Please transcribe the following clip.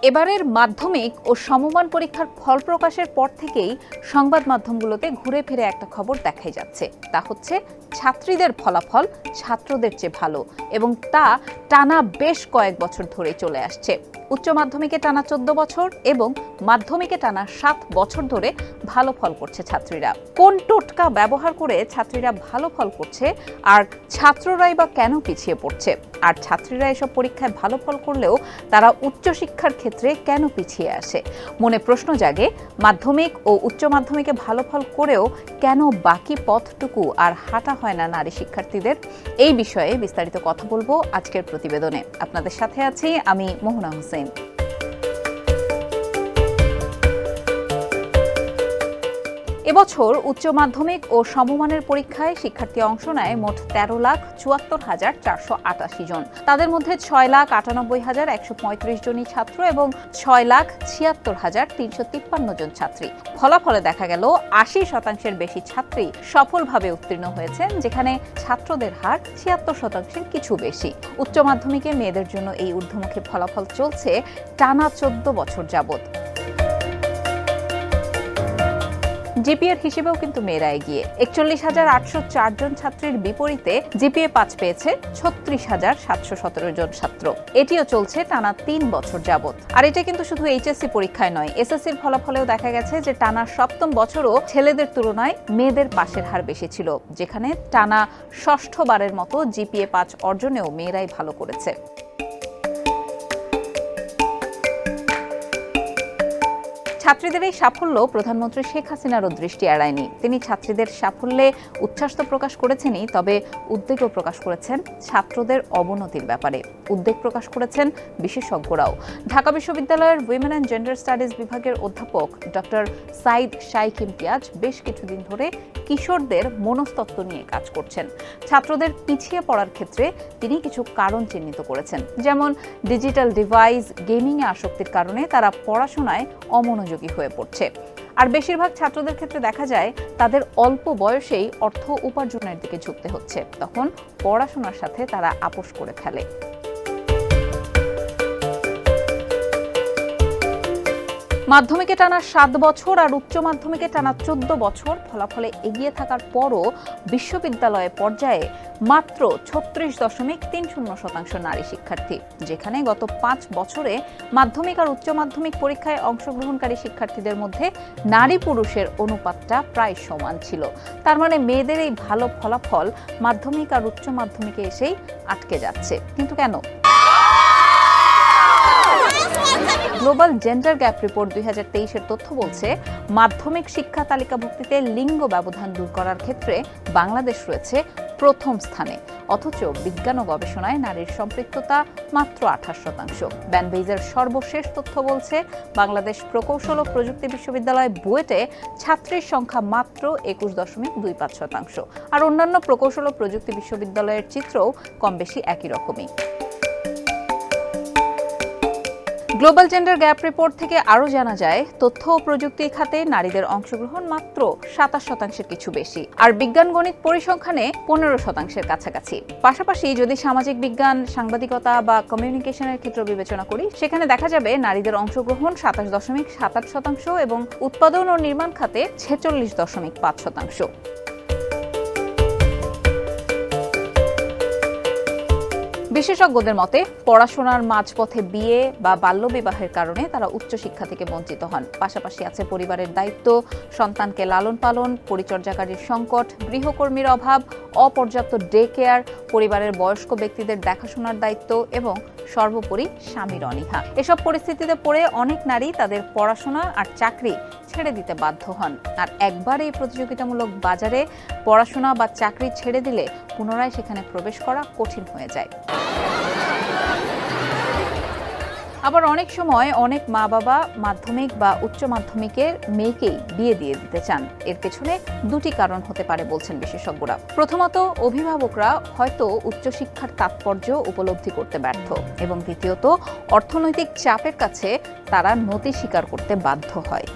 এবারের মাধ্যমিক ও সমমান পরীক্ষার ফল প্রকাশের পর থেকেই সংবাদ মাধ্যমগুলোতে ঘুরে ফিরে একটা খবর দেখাই যাচ্ছে, তা হচ্ছে ছাত্রীদের ফলাফল ছাত্রদের চেয়ে ভালো এবং তা টানা বেশ কয়েক বছর ধরে চলে আসছে। উচ্চ মাধ্যমিকে টানা 14 বছর এবং মাধ্যমিকে টানা 7 বছর ধরে ভালো ফল করছে ছাত্রীরা। কোন টোটকা ব্যবহার করে ছাত্রীরা ভালো ফল করছে আর ছাত্ররাই বা কেন পিছিয়ে পড়ছে, আর ছাত্রীরা এসব পরীক্ষায় ভালো ফল করলেও তারা উচ্চশিক্ষার ক্ষেত্রে কেন পিছিয়ে আসে? মনে প্রশ্ন জাগে, মাধ্যমিক ও উচ্চ মাধ্যমিকে ভালো ফল করেও কেন বাকি পথটুকু আর হাঁটা হয় না নারী শিক্ষার্থীদের? এই বিষয়ে বিস্তারিত কথা বলবো আজকের প্রতিবেদনে। আপনাদের সাথে আছি আমি মোহনা হোসেন। এবছর উচ্চ মাধ্যমিক ও সমমানের পরীক্ষায় শিক্ষার্থী অংশ নেয় মোট 13,74,488 জন। তাদের মধ্যে 6,98,135 জনই ছাত্র এবং 6,76,353 জন ছাত্রী। ফলাফলে দেখা গেল 80% বেশি ছাত্রী সফলভাবে উত্তীর্ণ হয়েছেন, যেখানে ছাত্রদের হার 76% কিছু বেশি। উচ্চ মাধ্যমিকে মেয়েদের জন্য এই ঊর্ধ্বমুখী ফলাফল চলছে টানা 14 বছর যাবৎ। জিপিএর হিসেবেও কিন্তু মেয়েরা এগিয়ে। 41,804 জন ছাত্রীর বিপরীতে জিপিএ 5 পেয়েছে 36,717 জন ছাত্র। এটিও চলছে টানা 3 বছর যাবৎ। আর এটা কিন্তু শুধু এইচএসসি পরীক্ষায় নয়, এসএসসির ফলাফলেও দেখা গেছে যে টানা 7ম বছরও ছেলেদের তুলনায় মেয়েদের পাশের হার বেশি ছিল, যেখানে টানা 6ষ্ঠ বারের মতো জিপিএ 5 অর্জনেও মেয়েরাই ভালো করেছে। ছাত্রীদের এই সাফল্য প্রধানমন্ত্রী শেখ হাসিনারও দৃষ্টি এড়ায়নি। তিনি ছাত্রীদের সাফল্যে উচ্ছ্বাস তো প্রকাশ করেছেনই, তবে উদ্বেগও প্রকাশ করেছেন ছাত্রদের অবনতির ব্যাপারে। উদ্বেগ প্রকাশ করেছেন বিশেষজ্ঞরাও। ঢাকা বিশ্ববিদ্যালয়ের উইমেন অ্যান্ড জেন্ডার স্টাডিজ বিভাগের অধ্যাপক ডক্টর সাইদ শাইখ ইমতিয়াজ বেশ কিছুদিন ধরে কিশোরদের মনস্তত্ত্ব নিয়ে কাজ করছেন। ছাত্রদের পিছিয়ে পড়ার ক্ষেত্রে তিনি কিছু কারণ চিহ্নিত করেছেন, যেমন ডিজিটাল ডিভাইস, গেমিংয়ে আসক্তির কারণে তারা পড়াশোনায় অমনোযোগী হয়ে পড়ছে। আর বেশিরভাগ ছাত্রদের ক্ষেত্রে দেখা যায় তাদের অল্প বয়সেই অর্থ উপার্জনের দিকে ঝুঁকতে হচ্ছে, তখন পড়াশোনার সাথে তারা আপোস করে ফেলে। মাধ্যমিকে টানা 7 বছর আর উচ্চ মাধ্যমিকে টানা 14 বছর ফলাফলে এগিয়ে থাকার পরও বিশ্ববিদ্যালয় পর্যায়ে মাত্র 36.30% নারী শিক্ষার্থী, যেখানে গত 5 বছরে মাধ্যমিক আর উচ্চ মাধ্যমিক পরীক্ষায় অংশগ্রহণকারী শিক্ষার্থীদের মধ্যে নারী পুরুষের অনুপাতটা প্রায় সমান ছিল। তার মানে মেয়েদের এই ভালো ফলাফল মাধ্যমিক আর উচ্চ মাধ্যমিকে এসেই আটকে যাচ্ছে। কিন্তু কেন? গ্লোবাল জেন্ডার গ্যাপ রিপোর্ট 2023-এর তথ্য বলছে, মাধ্যমিক শিক্ষা তালিকাভুক্তিতে লিঙ্গ ব্যবধান দূর করার ক্ষেত্রে বাংলাদেশ রয়েছে প্রথম স্থানে, অথচ বিজ্ঞান ও গবেষণায় নারীর সম্পৃক্ততা মাত্র 28%। ব্যানবেইজের সর্বশেষ তথ্য বলছে, বাংলাদেশ প্রকৌশল ও প্রযুক্তি বিশ্ববিদ্যালয় বুয়েটে ছাত্রীর সংখ্যা মাত্র 21.25%। আর অন্যান্য প্রকৌশল ও প্রযুক্তি বিশ্ববিদ্যালয়ের চিত্রও কম বেশি একই রকমই। গ্লোবাল জেন্ডার গ্যাপ রিপোর্ট থেকে আরও জানা যায়, তথ্য ও প্রযুক্তি খাতে নারীদের অংশগ্রহণ মাত্র 27% কিছু বেশি, আর বিজ্ঞান গণিত পরিসংখ্যানে 15% কাছাকাছি। পাশাপাশি যদি সামাজিক বিজ্ঞান, সাংবাদিকতা বা কমিউনিকেশনের ক্ষেত্র বিবেচনা করি, সেখানে দেখা যাবে নারীদের অংশগ্রহণ 27.78% এবং উৎপাদন ও নির্মাণ খাতে 46.5%। বিশেষজ্ঞদের মতে, পড়াশোনার মাঝপথে বিয়ে বা বাল্যবিবাহের কারণে তারা উচ্চশিক্ষা থেকে বঞ্চিত হন। পাশাপাশি আছে পরিবারের দায়িত্ব, সন্তানকে লালন পালন, পরিচর্যাকারীর সংকট, গৃহকর্মীর অভাব, অপর্যাপ্ত ডে কেয়ার, পরিবারের বয়স্ক ব্যক্তিদের দেখাশোনার দায়িত্ব এবং সর্বোপরি স্বামীর অনীহা। এসব পরিস্থিতিতে পড়ে অনেক নারী তাদের পড়াশোনা আর চাকরি ছেড়ে দিতে বাধ্য হন। আর একবার এই প্রতিযোগিতামূলক বাজারে পড়াশোনা বা চাকরি ছেড়ে দিলে পুনরায় সেখানে প্রবেশ করা কঠিন হয়ে যায়। আবার অনেক সময় অনেক মা বাবা মাধ্যমিক বা উচ্চ মাধ্যমিকের মেয়েকেই বিয়ে দিয়ে দিতে চান। এর পেছনে দুটি কারণ হতে পারে বলছেন বিশেষজ্ঞরা। প্রথমত, অভিভাবকরা হয়তো উচ্চশিক্ষার তাৎপর্য উপলব্ধি করতে ব্যর্থ, এবং দ্বিতীয়ত, অর্থনৈতিক চাপের কাছে তারা নতি স্বীকার করতে বাধ্য হয়।